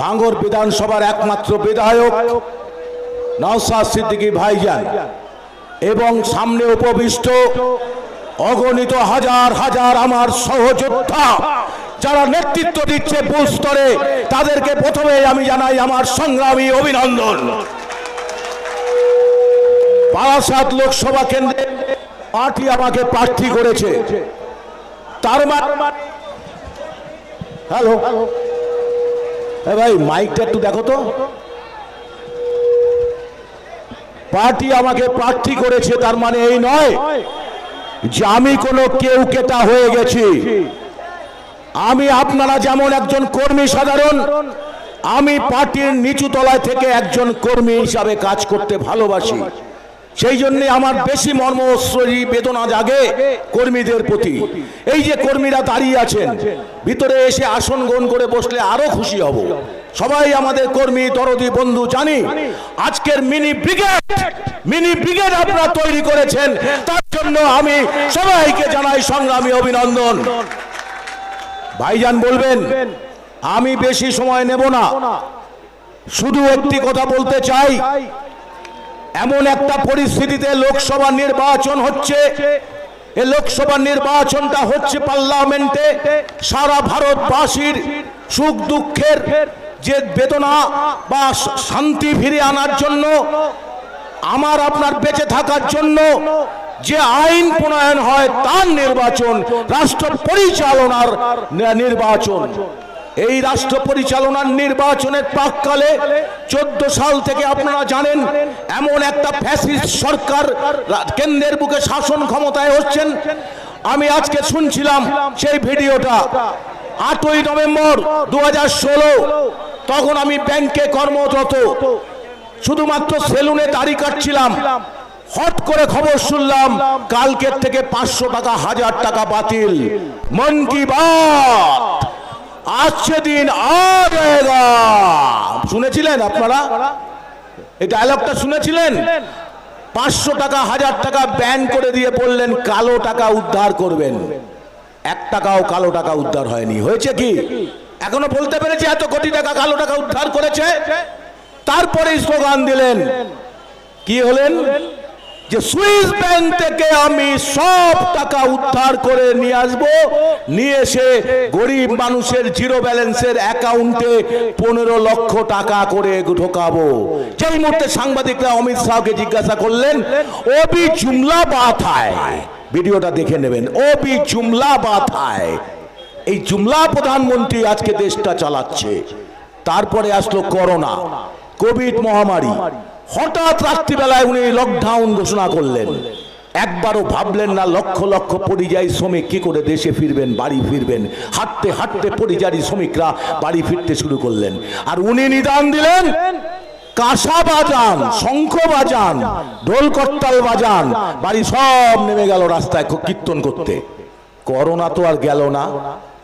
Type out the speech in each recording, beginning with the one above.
ভাঙড় বিধানসভার একমাত্র বিধায়ক নওশাদ সিদ্দিকী ভাইজান এবং সামনে উপবিষ্ট অগণিত হাজার হাজার আমার সহযোদ্ধা যারা নেতৃত্ব দিচ্ছে বুথ স্তরে, তাদেরকে প্রথমে আমি জানাই আমার সংগ্রামী অভিনন্দন। বারাসাত লোকসভা কেন্দ্রে পার্টি আমাকে প্রার্থী করেছে, তার মানে হ্যালো ভাই মাইকটা একটু দেখো তো। পার্টি আমাকে প্রার্থী করেছে, তার মানে এই নয় যে আমি কোনো কেউ কেটা হয়ে গেছি। আমি আপনারা যেমন একজন কর্মী সাধারণ, আমি পার্টির নিচু তলায় থেকে একজন কর্মী হিসাবে কাজ করতে ভালোবাসি। সেই জন্য আমার বেশি মর্মস্পর্শী বেদনা জাগে কর্মীদের প্রতি। এই যে কর্মীরা দাঁড়িয়ে আছেন, ভিতরে এসে আসন গ্রহণ করে বসলে আরো খুশি হব। সবাই আমাদের কর্মী দরদি বন্ধু, জানি আজকের মিনি ব্রিগেড আপনারা তৈরি করেছেন, তার জন্য আমি সবাইকে জানাই সংগ্রামী অভিনন্দন। ভাইজান বলবেন, আমি বেশি সময় নেব না, শুধু একটি কথা বলতে চাই। এমন একটা পরিস্থিতিতে লোকসভা নির্বাচন হচ্ছে, এই লোকসভা নির্বাচনটা হচ্ছে পার্লামেন্টে সারা ভারতবাসীর সুখ দুঃখের যে বেদনা বা শান্তি ফিরে আনার জন্য, আমার আপনার বেঁচে থাকার জন্য যে আইন প্রণয়ন হয় তার নির্বাচন, রাষ্ট্র পরিচালনার নির্বাচন। এই রাষ্ট্র পরিচালনার নির্বাচনের প্রাককালে 14 সাল থেকে আপনারা জানেন এমন একটা ফ্যাসিস্ট সরকার কেন্দ্রের বুকে শাসন ক্ষমতায় হচ্ছেন। আমি আজকে শুনছিলাম সেই ভিডিওটা, 8ই নভেম্বর 2016, তখন আমি ব্যাংকে কর্মরত, শুধুমাত্র সেলুনে দাড়ি কাটছিলাম। হট করে খবর শুনলাম কালকের থেকে 500 টাকা 1000 টাকা বাতিল। মন কি বাত আজকে দিন আয়েগা, শুনেছিলেন আপনারা এই ডায়লগটা? শুনেছিলেন? 500 টাকা 1000 টাকা ব্যান করে দিয়ে বললেন কালো টাকা উদ্ধার করবেন। 1 টাকাও কালো টাকা উদ্ধার হয়নি। হয়েছে কি? এখনো বলতে পেরেছে এত কোটি টাকা কালো টাকা উদ্ধার করেছে? তারপরে স্লোগান দিলেন, কি হলেন যে সুইস ব্যাংক থেকে আমি সব টাকা উদ্ধার করে নিয়ে আসবো, নিয়ে এসে গরিব মানুষের জিরো ব্যালেন্সের অ্যাকাউন্টে 15 লক্ষ টাকা করে ঢোকাবো। সেই মুহূর্তে সাংবাদিকরা অমিত শাহকে জিজ্ঞাসা করলেন, ও বি জুমলা বাত হায়, ভিডিওটা দেখে নেবেন, ও বি জুমলা বাত হায়। এই জুমলা প্রধানমন্ত্রী আজকে দেশটা চালাচ্ছে। তারপরে আসলো করোনা, কোভিড মহামারী। হঠাৎ রাত্রিবেলায় উনি লকডাউন ঘোষণা করলেন। একবারও ভাবলেন না লক্ষ লক্ষ পরিযায়ী শ্রমিক কি করে দেশে ফিরবেন, বাড়ি ফিরবেন। হাঁটতে হাঁটতে পরিযায়ী শ্রমিকরা বাড়ি ফিরতে শুরু করলেন। আর উনি নিদান দিলেন, কাঁসা বাজান, শঙ্খ বাজান, ঢোল করতাল বাজান, বাড়ি সব নেমে গেল রাস্তায় কীর্তন করতে। করোনা তো আর গেল না।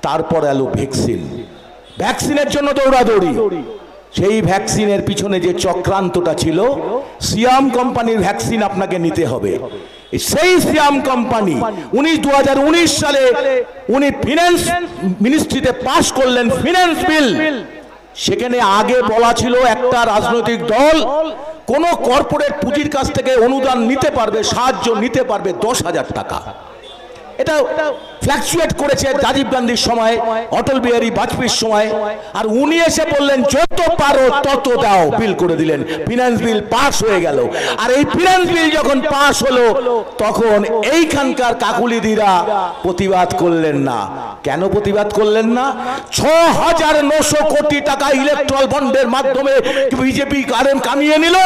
তারপর এলো ভ্যাকসিন, ভ্যাকসিনের জন্য দৌড়াদৌড়ি। সেই ভ্যাকসিনের পিছনে যে চক্রান্তটা ছিল, সিয়াম কোম্পানির ভ্যাকসিন আপনাকে নিতে হবে। সেই সিয়াম কোম্পানি 2019 সালে উনি ফিনান্স মিনিস্ট্রিতে পাশ করলেন ফিনান্স বিল। সেখানে আগে বলা ছিল একটা রাজনৈতিক দল কোন কর্পোরেট পুঁজির কাছ থেকে অনুদান নিতে পারবে, সাহায্য নিতে পারবে 10,000 টাকা। এটা ফ্ল্যাকচুয়েট করেছে রাজীব গান্ধীর সময়, অটল বিহারী বাজপেয়ীর সময়। আর উনি এসে বললেন যত পারো তত দাও, বিল করে দিলেন। ফিনান্স বিল পাস হয়ে গেল। আর এই ফিনান্স বিল যখন পাস হলো, তখন এইখানকার কাকুলিদিরা প্রতিবাদ করলেন না। কেন প্রতিবাদ করলেন না? 6,900 কোটি টাকা ইলেকট্রাল বন্ডের মাধ্যমে বিজেপি কামিয়ে নিল,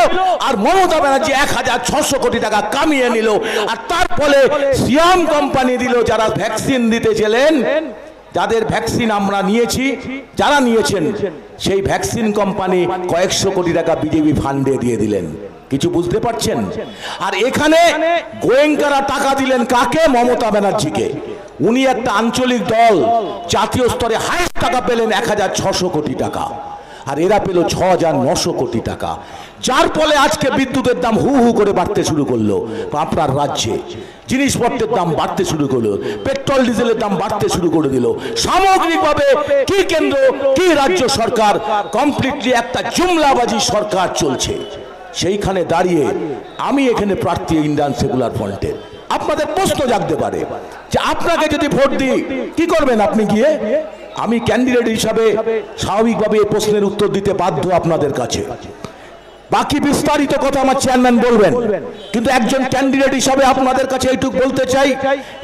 আর মমতা ব্যানার্জি 1,600 কোটি টাকা কামিয়ে নিল। আর তার ফলে সিয়াম কোম্পানি দিল, যারা ভ্যাকসিন দিতে ছিলেন, যাদের ভ্যাকসিন আমরা নিয়েছি, যারা নিয়েছেন, সেই ভ্যাকসিন কোম্পানি কয়েকশো কোটি টাকা বিজেপি ফান্ডে দিয়ে দিলেন। কিছু বুঝতে পারছেন? আর এখানে গোয়েঙ্কারা টাকা দিলেন কাকে? মমতা ব্যানার্জিকে। উনি একটা আঞ্চলিক দল, জাতীয় স্তরে হাইয়েস্ট টাকা পেলেন 1,600 কোটি টাকা। আর এরা পেল 6,900 কোটি টাকা, যার ফলে আজকে বিদ্যুতের দাম হু হু করে বাড়তে শুরু করলো আপনার রাজ্যে, জিনিসপত্রের দাম বাড়তে শুরু করলো, পেট্রোল ডিজেলের দাম বাড়তে শুরু করে দিল। সামগ্রিকভাবে কি কেন্দ্র কি রাজ্য সরকার কমপ্লিটলি একটা জুমলাবাজি সরকার চলছে। সেইখানে দাঁড়িয়ে আমি এখানে প্রার্থী ইন্ডিয়ান সেকুলার ফ্রন্টের। আপনাদের প্রশ্ন জাগতে পারে যে আপনাকে যদি ভোট দিই কি করবেন আপনি গিয়ে? আমি ক্যান্ডিডেট হিসাবে স্বাভাবিকভাবে এই প্রশ্নের উত্তর দিতে বাধ্য আপনাদের কাছে। বাকি বিস্তারিত কথা আমার চেয়ারম্যান বলবেন, কিন্তু একজন ক্যান্ডিডেট হিসাবে আপনাদের কাছে এইটুকু বলতে চাই,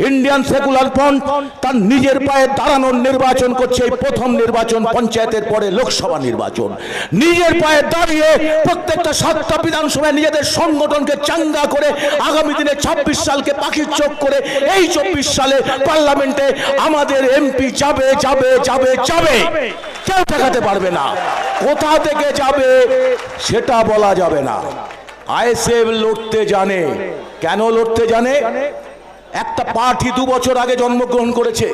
ইন্ডিয়ান সেকুলার ফ্রন্ট তার নিজের পায়ে দাঁড়ানোর নির্বাচন করছে। এই প্রথম নির্বাচন, পঞ্চায়েতের পরে লোকসভা নির্বাচন। নিজের পায়ে দাঁড়িয়ে প্রত্যেকটা 7টা বিধানসভায় নিজেদের সংগঠনকে চাঙ্গা করে আগামী দিনে 26 সালকে পাখির চোখ করে এই 24 সালে পার্লামেন্টে আমাদের এমপি যাবে যাবে যাবে যাবে, কেউ ঠেকাতে পারবে না। কোথা থেকে যাবে সেটা বলা যাবে না। আইএসএফ লড়তে জানে। কেন লড়তে জানে? একটা পার্টি 2 বছর আগে জন্মগ্রহণ করেছে,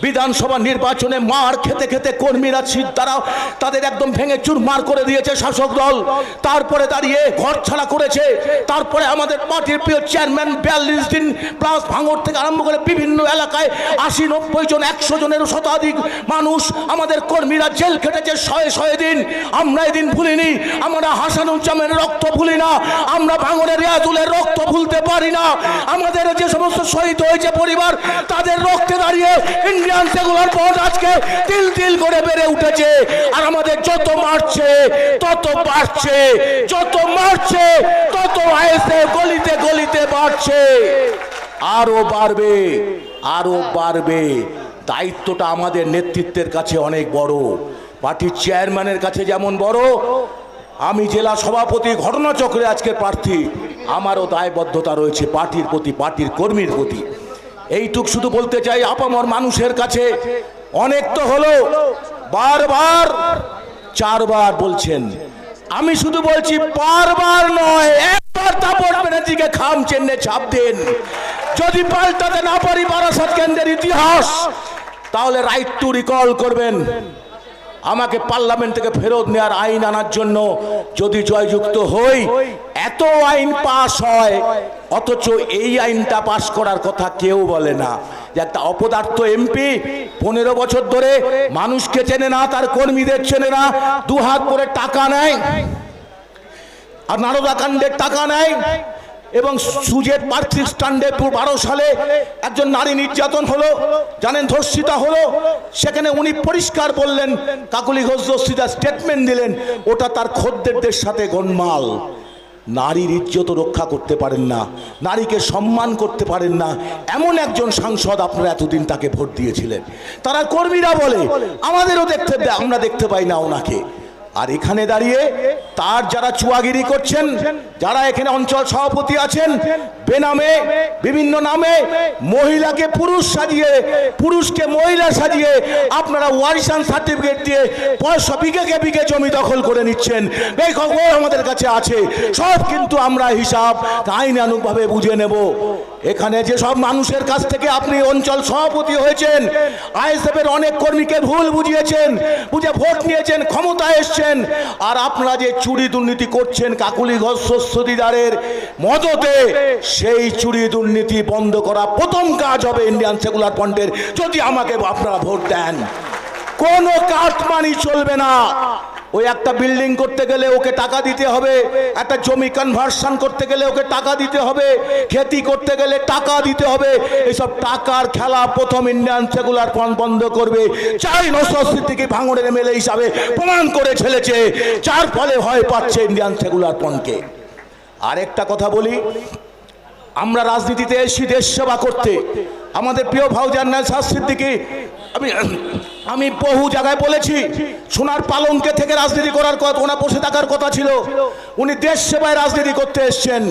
বিধানসভা নির্বাচনে মার খেতে খেতে কর্মীরা দ্বারা তাদের একদম ভেঙে চুরমার করে দিয়েছে শাসক দল। তারপরে দাঁড়িয়ে ঘর ছাড়া করেছে। তারপরে আমাদের পার্টির প্রিয় চেয়ারম্যান 42 দিন প্লাস ভাঙড় থেকে আরম্ভ করে বিভিন্ন এলাকায় 80-90 জন 100 জনেরও শতাধিক মানুষ আমাদের কর্মীরা জেল খেটেছে 100 দিন। আমরা এদিন ভুলিনি। আমরা হাসানুজ্জামের রক্ত ভুলি না, আমরা ভাঙড়ের রিয়াজুলের রক্ত ভুলতে পারি না। আমাদের যে সমস্ত শহীদ হয়েছে পরিবার, তাদের রক্তে দাঁড়িয়ে ইন্ডিয়ান সেকুলার ফ্রন্ট আজকে তিল তিল করে বেড়ে উঠেছে। আর আমাদের যত মারছে তত বাড়ছে, যত মারছে তত আইএসএফ গলিতে গলিতে বাড়ছে, আরো বাড়বে আরো বাড়বে। দায়িত্বটা আমাদের নেতৃত্বের কাছে অনেক বড়, পার্টির চেয়ারম্যানের কাছে যেমন বড়। আমি জেলা সভাপতি ঘটনাচক্রে আজকের প্রার্থী, আমারও দায়বদ্ধতা রয়েছে পার্টির প্রতি, পার্টির কর্মীর প্রতি। এইটুক শুধু বলতে চাই আপামর মানুষের কাছে। অনেক তো হলো, বারবার 4 বার বলছেন, আমি শুধু বলছি বারবার নয়, একবার তাপস ব্যানার্জিকে খাম চেন্নে ছাপ দেন। যদি পাল্টাতে না পারি বারাসাত কেন্দ্রের ইতিহাস, তাহলে রাইট টু রিকল করবেন। আমাকে পার্লামেন্ট থেকে ফেরত নেওয়ার আইন আনার জন্য যদি জয়যুক্ত হই, এত আইন পাস হয় অথচ এই আইনটা পাস করার কথা কেউ বলে না। যে একটা অপদার্থ এমপি 15 বছর ধরে মানুষকে চেনে না, তার কর্মীদের চেনে না, 2 হাত করে টাকা নেয় আর নারদা কাণ্ডের টাকা নেয়। এবং সুজেট পার্থিব স্ট্যান্ডে 12 সালে একজন নারী নির্যাতন হলো, জানেন, ধর্ষিতা হলো। সেখানে উনি পরিষ্কার বললেন, কাকলি ঘোষ ধর্ষিতা স্টেটমেন্ট দিলেন, ওটা তার খদ্দেরদের সাথে গোলমাল। নারীর ইজ্জত রক্ষা করতে পারেন না, নারীকে সম্মান করতে পারেন না, এমন একজন সাংসদ আপনারা এতদিন তাকে ভোট দিয়েছিলেন। তারা কর্মীরা বলে আমাদেরও আমরা দেখতে পাই না ওনাকে। আর এখানে দাঁড়িয়ে তার যারা চুয়াগিরি করছেন, যারা এখানে অঞ্চল সভাপতি আছেন, বেনামে বিভিন্ন নামে মহিলাকে পুরুষ সাজিয়ে, পুরুষকে মহিলা সাজিয়ে আপনারা ওয়ারিশান সার্টিফিকেট দিয়ে পয়সা বিঘে বিঘে জমি দখল করে নিচ্ছেন। এই খবর আমাদের কাছে আছে সব, কিন্তু আমরা হিসাব আইনানুগভাবে বুঝে নেব। এখানে যে সব মানুষের কাছ থেকে আপনি অঞ্চল সভাপতি হয়েছেন, আইএসএফের অনেক কর্মীকে ভুল বুঝিয়েছেন, বুঝে ভোট নিয়েছেন, ক্ষমতায় এসছেন। আর আপনারা যে চুরি দুর্নীতি করছেন কাকুলি ঘোষ শস্যদিদারের মদতে, সেই চুরি দুর্নীতি বন্ধ করা প্রথম কাজ হবে ইন্ডিয়ান সেকুলার ফ্রন্টের, যদি আমাকে আপনারা ভোট দেন। কোনো কাটমানি চলবে না। ওই একটা বিল্ডিং করতে গেলে ওকে টাকা দিতে হবে, একটা জমি কনভার্সন করতে গেলে ওকে টাকা দিতে হবে, খেতি করতে গেলে টাকা দিতে হবে। এইসব টাকার খেলা প্রথম ইন্ডিয়ান সেকুলার ফ্রন্ট বন্ধ করবে। চাই নওশাদ সিদ্দিকী ভাঙড়ের এমএলএ হিসাবে প্রমাণ করে ছেলেছে, যার ফলে ভয় পাচ্ছে ইন্ডিয়ান সেকুলার ফ্রন্টকে। আরেকটা কথা বলি, আমরা রাজনীতিতে এসেছি দেশ সেবা করতে। আমাদের প্রিয় ভাউজান নওশাদ সিদ্দিকী, আমি বহু জায়গায় বলেছি, সোনার পালঙ্কে থেকে রাজনীতি করার কথা, ওনার বসে থাকার কথা ছিল। উনি দেশ সেবায় রাজনীতি করতে এসছেন,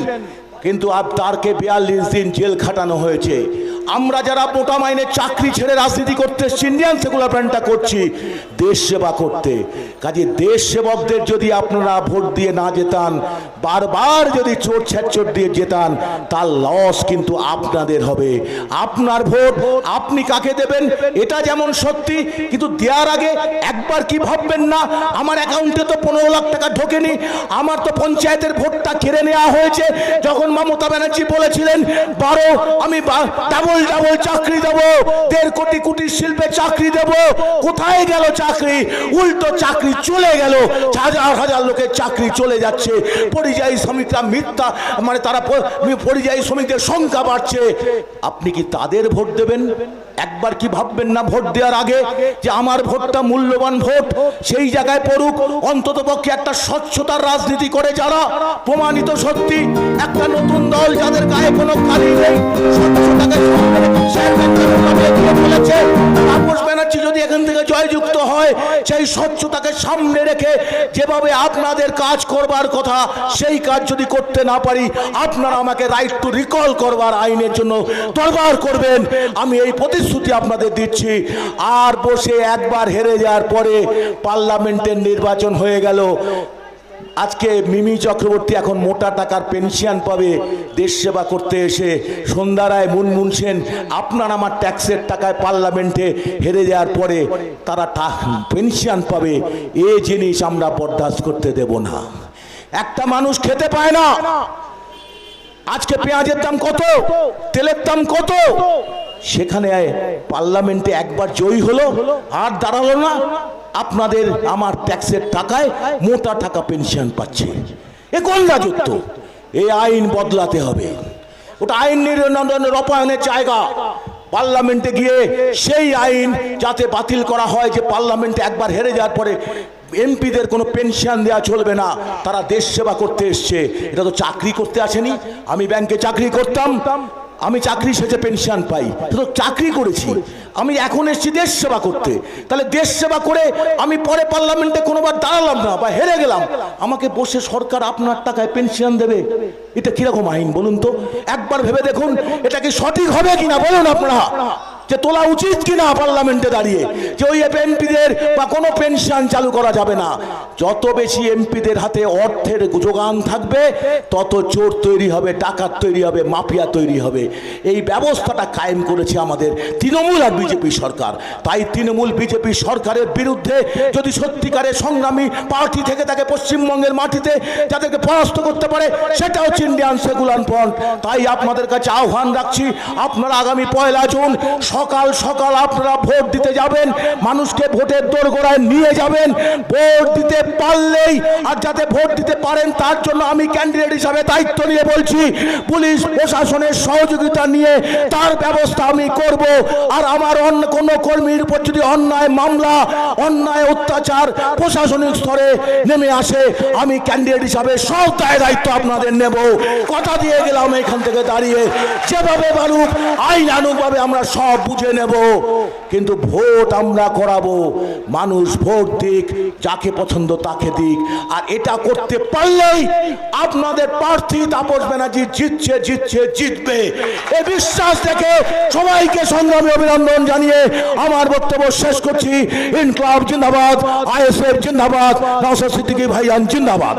কিন্তু তারকে 42 দিন জেল খাটানো হয়েছে। আমরা যারা মোটা মাইনে চাকরি ছেড়ে রাজনীতি করতে ইন্ডিয়ান সেকুলার ফ্রন্টটা করছি দেশ সেবা করতে। কাজে দেশ সেবকদের যদি আপনারা ভোট দিয়ে না জেতান, বারবার যদি চোট ছ্যাচোট দিয়ে জেতান, তার লস কিন্তু আপনাদের হবে। আপনার ভোট আপনি কাকে দেবেন এটা যেমন সত্যি, কিন্তু দেওয়ার আগে একবার কি ভাববেন না, আমার অ্যাকাউন্টে তো 15 লাখ টাকা ঢোকেনি, আমার তো পঞ্চায়েতের ভোটটা কেড়ে নেওয়া হয়েছে। যখন মমতা ব্যানার্জি বলেছিলেন 12 আমি ডাবল ডাবল চাকরি দেবো, 1.5 কোটি কুটির শিল্পে চাকরি দেব, কোথায় গেল চাকরি? উল্টো চাকরি চলে গেল, হাজার হাজার লোকের চাকরি চলে যাচ্ছে। পরিযায়ী শ্রমিকরা মিথ্যা, মানে তারা পরিযায়ী শ্রমিকদের সংখ্যা বাড়ছে। আপনি কি তাদের ভোট দেবেন? একবার কি ভাববেন না ভোট দেওয়ার আগে যে আমার ভোটটা মূল্যবান ভোট, সেই জায়গায় পড়ুক। অন্তত পক্ষে একটা স্বচ্ছতার রাজনীতি করে যারা প্রমাণিত সত্যি, একটা নতুন দল যাদের গায়ে কোনো কালি নেই, স্বচ্ছতাকে বলেছে তাপস ব্যানার্জি যদি এখান থেকে জয়যুক্ত হয়, সেই স্বচ্ছতাকে সামনে রেখে যেভাবে আপনাদের কাজ করবার কথা সেই কাজ যদি করতে না পারি, আপনারা আমাকে রাইট টু রিকল করবার আইনের জন্য দরবার করবেন। আমি এই প্রতিশ্রুতি আপনাদের দিচ্ছি। আর বসে একবার হেরে যাওয়ার পরে পার্লামেন্টের নির্বাচন হয়ে গেল, আজকে মিমি চক্রবর্তী এখন মোটা টাকার পেনশন পাবে দেশ সেবা করতে এসে, সন্ধ্যা রায়, মুনমুন সেন আপনার আমার ট্যাক্সের টাকায় পার্লামেন্টে হেরে যাওয়ার পরে তারা পেনশন পাবে। এ জিনিস আমরা বরদাস্ত করতে দেব না। একটা মানুষ খেতে পায় না, আজকে পেঁয়াজের দাম কত, তেলের দাম কত, সেখানে পার্লামেন্টে একবার জয়ী হলো আর দাঁড়ালো না, আপনাদের আমার ট্যাক্সের টাকায় মোটা টাকা পেনশন পাচ্ছে। এ কোন রাজত্ব? এই আইন বদলাতে হবে। ওটা আইন রূপায়ণের জায়গা। পার্লামেন্টে গিয়ে সেই আইন যাতে বাতিল করা হয় যে পার্লামেন্টে একবার হেরে যাওয়ার পরে এমপিদের কোনো পেনশন দেওয়া চলবে না, তারা দেশ সেবা করতে এসছে। এটা তো চাকরি করতে আসেনি। আমি ব্যাংকে চাকরি করতাম, আমি চাকরি শেষে পেনশন পাই, তো চাকরি করেছি। আমি এখন এসেছি দেশ সেবা করতে, তাহলে দেশ সেবা করে আমি পরে পার্লামেন্টে কোনোবার দাঁড়ালাম না বা হেরে গেলাম, আমাকে বসে সরকার আপনার টাকায় পেনশন দেবে? এটা কিরকম আইন বলুন তো? একবার ভেবে দেখুন এটা কি সঠিক হবে কিনা, বলুন আপনারা, যে তোলা উচিত কিনা পার্লামেন্টে দাঁড়িয়ে যে ওই এমপিদের বা কোনো পেনশন চালু করা যাবে না। যত বেশি এমপিদের হাতে অর্থের যোগান থাকবে তত চোর তৈরি হবে, ডাকাত তৈরি হবে, মাফিয়া তৈরি হবে। এই ব্যবস্থাটা কায়েম করেছে আমাদের তৃণমূল আর বিজেপি সরকার। তাই তৃণমূল বিজেপি সরকারের বিরুদ্ধে যদি সত্যিকারের সংগ্রামী পার্টি থেকে থাকে পশ্চিমবঙ্গের মাটিতে যাদেরকে পরাস্ত করতে পারে, সেটা হচ্ছে ইন্ডিয়ান সেকুলার ফ্রন্ট। তাই আপনাদের কাছে আহ্বান রাখছি, আপনারা আগামী 1 জুন সকাল সকাল আপনারা ভোট দিতে যাবেন, মানুষকে ভোটের দোরগোড়ায় নিয়ে যাবেন। ভোট দিতে পারলেই, আর যাতে ভোট দিতে পারেন তার জন্য আমি ক্যান্ডিডেট হিসাবে দায়িত্ব নিয়ে বলছি, পুলিশ প্রশাসনের সহযোগিতা নিয়ে তার ব্যবস্থা আমি করব। আর আমার অন্য কোনো কর্মীর উপর যদি অন্যায় মামলা, অন্যায় অত্যাচার প্রশাসনিক স্তরে নেমে আসে, আমি ক্যান্ডিডেট হিসাবে সব দায়িত্ব আপনাদের নেব। কথা দিয়ে গেলাম এখান থেকে দাঁড়িয়ে, যেভাবে বাড়ুক আইন আনুকভাবে আমরা সব বুঝে নেব, কিন্তু ভোট আমরা করাবো। মানুষ ভোট দিক, যাকে পছন্দ তাকে দিক। আর এটা করতে পারলেই আপনাদের প্রার্থী তাপস ব্যানার্জি জিতছে, জিতছে, জিতবে। এই বিশ্বাস দেখে সবাইকে সংগ্রামী অভিনন্দন জানিয়ে আমার বক্তব্য শেষ করছি। ইনকলাব জিন্দাবাদ, আইএসএফ জিন্দাবাদ, নওশাদ সিদ্দিকী ভাইজান জিন্দাবাদ।